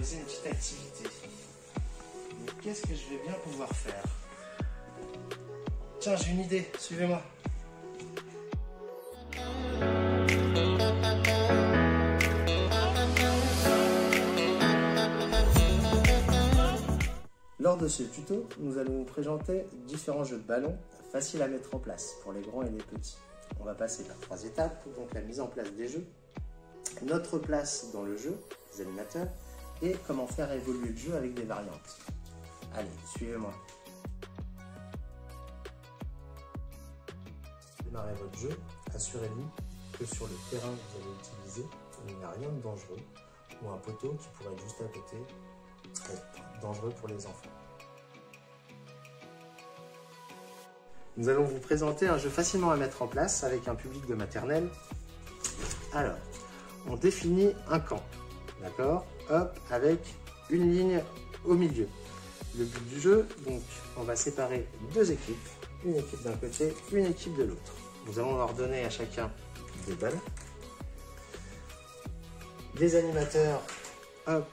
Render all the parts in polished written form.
proposer une petite activité. Mais qu'est-ce que je vais bien pouvoir faire? Tiens, j'ai une idée, suivez-moi. Lors de ce tuto, nous allons vous présenter différents jeux de ballon faciles à mettre en place pour les grands et les petits. On va passer par 3 étapes, donc la mise en place des jeux, notre place dans le jeu, les animateurs, et comment faire évoluer le jeu avec des variantes. Allez, suivez-moi. Démarrez votre jeu, assurez-vous que sur le terrain que vous allez utiliser, il n'y a rien de dangereux, ou un poteau qui pourrait être juste à côté, être dangereux pour les enfants. Nous allons vous présenter un jeu facilement à mettre en place avec un public de maternelle. Alors, on définit un camp, d'accord? Hop, avec une ligne au milieu. Le but du jeu, donc, on va séparer 2 équipes, une équipe d'un côté, une équipe de l'autre. Nous allons leur donner à chacun des balles. Les animateurs, hop,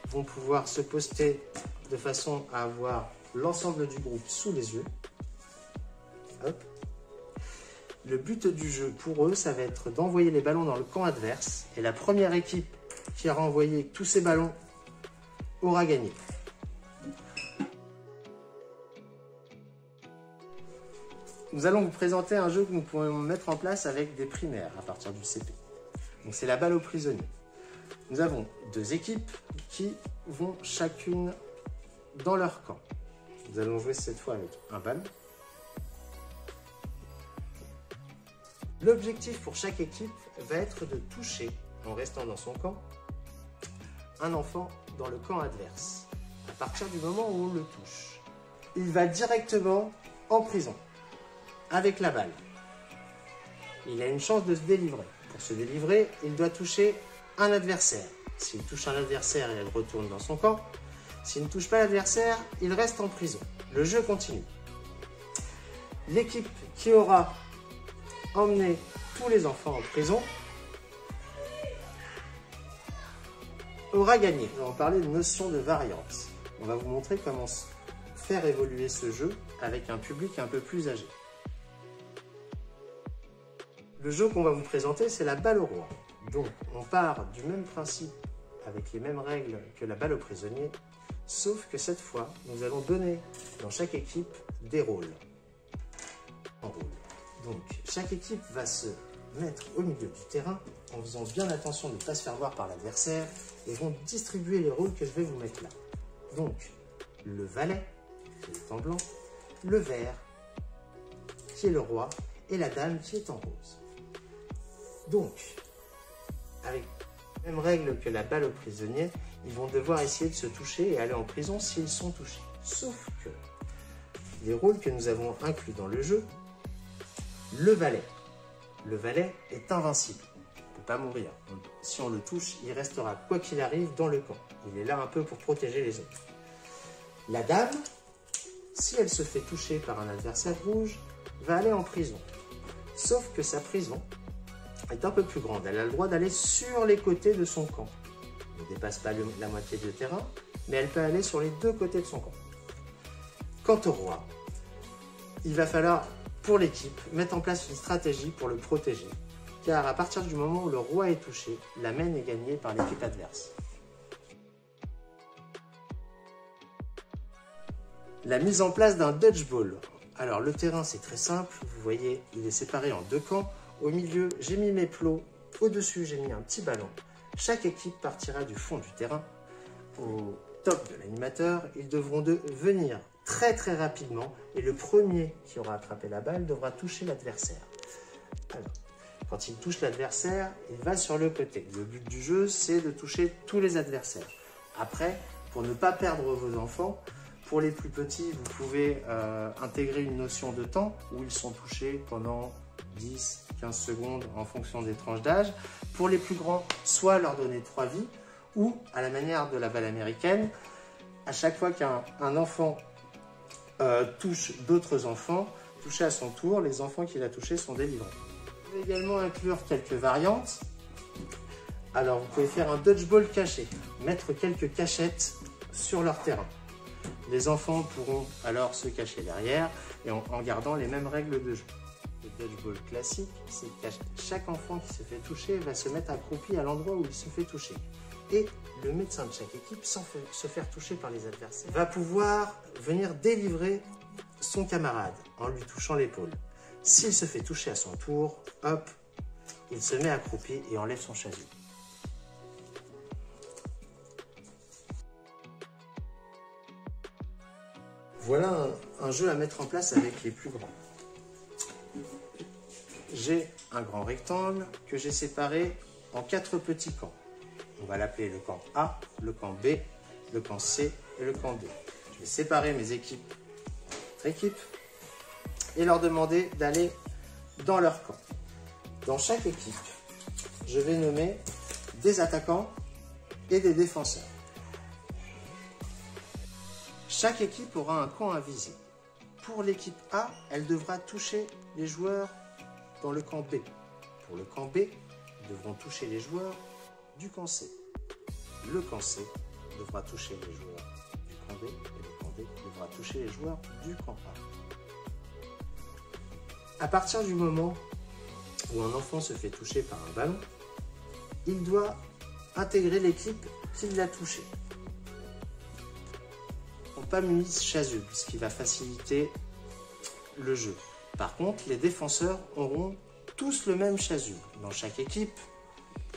vont pouvoir se poster de façon à avoir l'ensemble du groupe sous les yeux. Hop. Le but du jeu pour eux, ça va être d'envoyer les ballons dans le camp adverse. Et la première équipe qui aura envoyé tous ces ballons aura gagné. Nous allons vous présenter un jeu que nous pourrons mettre en place avec des primaires à partir du CP. Donc c'est la balle aux prisonniers. Nous avons 2 équipes qui vont chacune dans leur camp. Nous allons jouer cette fois avec un ballon. L'objectif pour chaque équipe va être de toucher, en restant dans son camp, un enfant dans le camp adverse. À partir du moment où on le touche, il va directement en prison, avec la balle. Il a une chance de se délivrer. Pour se délivrer, il doit toucher un adversaire. S'il touche un adversaire, il retourne dans son camp. S'il ne touche pas l'adversaire, il reste en prison. Le jeu continue. L'équipe qui aura emmener tous les enfants en prison aura gagné. On va parler de notion de variante. On va vous montrer comment faire évoluer ce jeu avec un public un peu plus âgé. Le jeu qu'on va vous présenter, c'est la balle au roi. Donc, on part du même principe avec les mêmes règles que la balle aux prisonniers, sauf que cette fois, nous allons donner dans chaque équipe des rôles. Donc, chaque équipe va se mettre au milieu du terrain en faisant bien attention de ne pas se faire voir par l'adversaire et vont distribuer les rôles que je vais vous mettre là. Donc, le valet, qui est en blanc, le vert, qui est le roi, et la dame, qui est en rose. Donc, avec les mêmes règles que la balle aux prisonniers, ils vont devoir essayer de se toucher et aller en prison s'ils sont touchés. Sauf que les rôles que nous avons inclus dans le jeu, le valet est invincible, il ne peut pas mourir. Si on le touche, il restera quoi qu'il arrive dans le camp. Il est là un peu pour protéger les autres. La dame, si elle se fait toucher par un adversaire rouge, va aller en prison. Sauf que sa prison est un peu plus grande. Elle a le droit d'aller sur les côtés de son camp. Elle ne dépasse pas la moitié du terrain, mais elle peut aller sur les 2 côtés de son camp. Quant au roi, il va falloir, pour l'équipe, mettre en place une stratégie pour le protéger. Car à partir du moment où le roi est touché, la main est gagnée par l'équipe adverse. La mise en place d'un dodgeball. Alors le terrain c'est très simple, vous voyez il est séparé en 2 camps. Au milieu j'ai mis mes plots, au-dessus j'ai mis un petit ballon. Chaque équipe partira du fond du terrain. Au top de l'animateur, ils devront venir très rapidement et le premier qui aura attrapé la balle devra toucher l'adversaire. Alors, quand il touche l'adversaire, il va sur le côté. Le but du jeu, c'est de toucher tous les adversaires. Après, pour ne pas perdre vos enfants, pour les plus petits, vous pouvez intégrer une notion de temps où ils sont touchés pendant 10-15 secondes en fonction des tranches d'âge. Pour les plus grands, soit leur donner 3 vies ou, à la manière de la balle américaine, à chaque fois qu'un enfant touche d'autres enfants, touché à son tour, les enfants qu'il a touchés sont délivrés. On peut également inclure quelques variantes. Alors vous pouvez faire un dodgeball caché, mettre quelques cachettes sur leur terrain. Les enfants pourront alors se cacher derrière et en gardant les mêmes règles de jeu. Le dodgeball classique, c'est que chaque enfant qui se fait toucher va se mettre accroupi à l'endroit où il se fait toucher. Et le médecin de chaque équipe, sans se faire toucher par les adversaires, va pouvoir venir délivrer son camarade en lui touchant l'épaule. S'il se fait toucher à son tour, hop, il se met accroupi et enlève son chasuble. Voilà un jeu à mettre en place avec les plus grands. J'ai un grand rectangle que j'ai séparé en 4 petits camps. On va l'appeler le camp A, le camp B, le camp C et le camp D. Je vais séparer mes équipes entre équipes et leur demander d'aller dans leur camp. Dans chaque équipe, je vais nommer des attaquants et des défenseurs. Chaque équipe aura un camp à viser. Pour l'équipe A, elle devra toucher les joueurs dans le camp B. Pour le camp B, ils devront toucher les joueurs du camp C. Le camp C devra toucher les joueurs du camp B et le camp D devra toucher les joueurs du camp A. À partir du moment où un enfant se fait toucher par un ballon, il doit intégrer l'équipe qui l'a touché. Pas mise chasuble, ce qui va faciliter le jeu. Par contre, les défenseurs auront tous le même chasuble. Dans chaque équipe,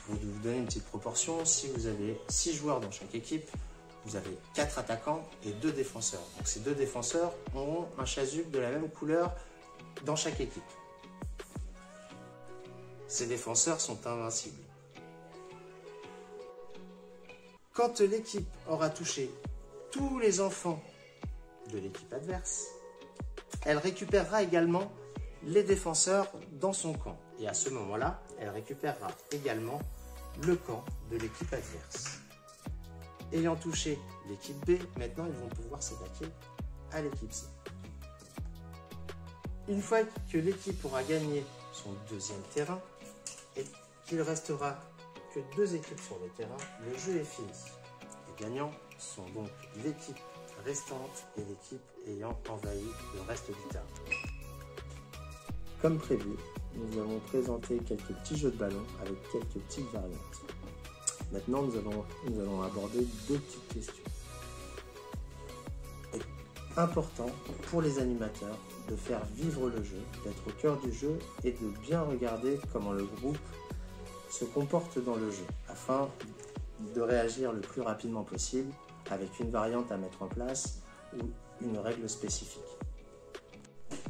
pour vous donner une petite proportion, si vous avez 6 joueurs dans chaque équipe, vous avez 4 attaquants et 2 défenseurs. Donc ces 2 défenseurs auront un chasuble de la même couleur dans chaque équipe. Ces défenseurs sont invincibles. Quand l'équipe aura touché tous les enfants de l'équipe adverse, elle récupérera également les défenseurs dans son camp. Et à ce moment-là, elle récupérera également le camp de l'équipe adverse. Ayant touché l'équipe B, maintenant ils vont pouvoir s'attaquer à l'équipe C. Une fois que l'équipe aura gagné son deuxième terrain et qu'il restera que 2 équipes sur le terrain, le jeu est fini. Les gagnants sont donc l'équipe restante et l'équipe ayant envahi le reste du terrain. Comme prévu, nous avons présenté quelques petits jeux de ballon avec quelques petites variantes. Maintenant, nous allons aborder 2 petites questions. Il est important pour les animateurs de faire vivre le jeu, d'être au cœur du jeu et de bien regarder comment le groupe se comporte dans le jeu, afin de réagir le plus rapidement possible avec une variante à mettre en place ou une règle spécifique.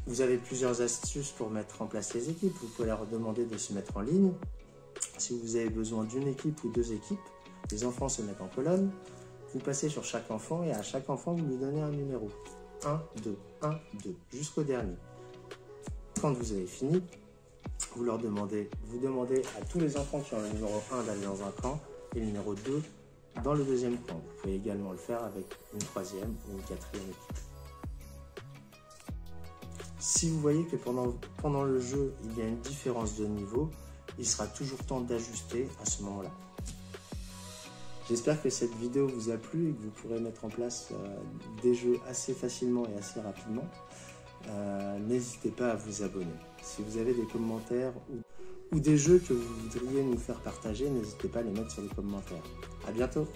Vous avez plusieurs astuces pour mettre en place les équipes. Vous pouvez leur demander de se mettre en ligne. Si vous avez besoin d'une équipe ou 2 équipes, les enfants se mettent en colonne. Vous passez sur chaque enfant et à chaque enfant, vous lui donnez un numéro. 1, 2, 1, 2, jusqu'au dernier. Quand vous avez fini, vous demandez à tous les enfants qui ont le numéro 1 d'aller dans un camp et le numéro 2 dans le deuxième camp. Vous pouvez également le faire avec une 3e ou une 4e équipe. Si vous voyez que pendant le jeu, il y a une différence de niveau, il sera toujours temps d'ajuster à ce moment-là. J'espère que cette vidéo vous a plu et que vous pourrez mettre en place des jeux assez facilement et assez rapidement. N'hésitez pas à vous abonner. Si vous avez des commentaires ou des jeux que vous voudriez nous faire partager, n'hésitez pas à les mettre sur les commentaires. À bientôt!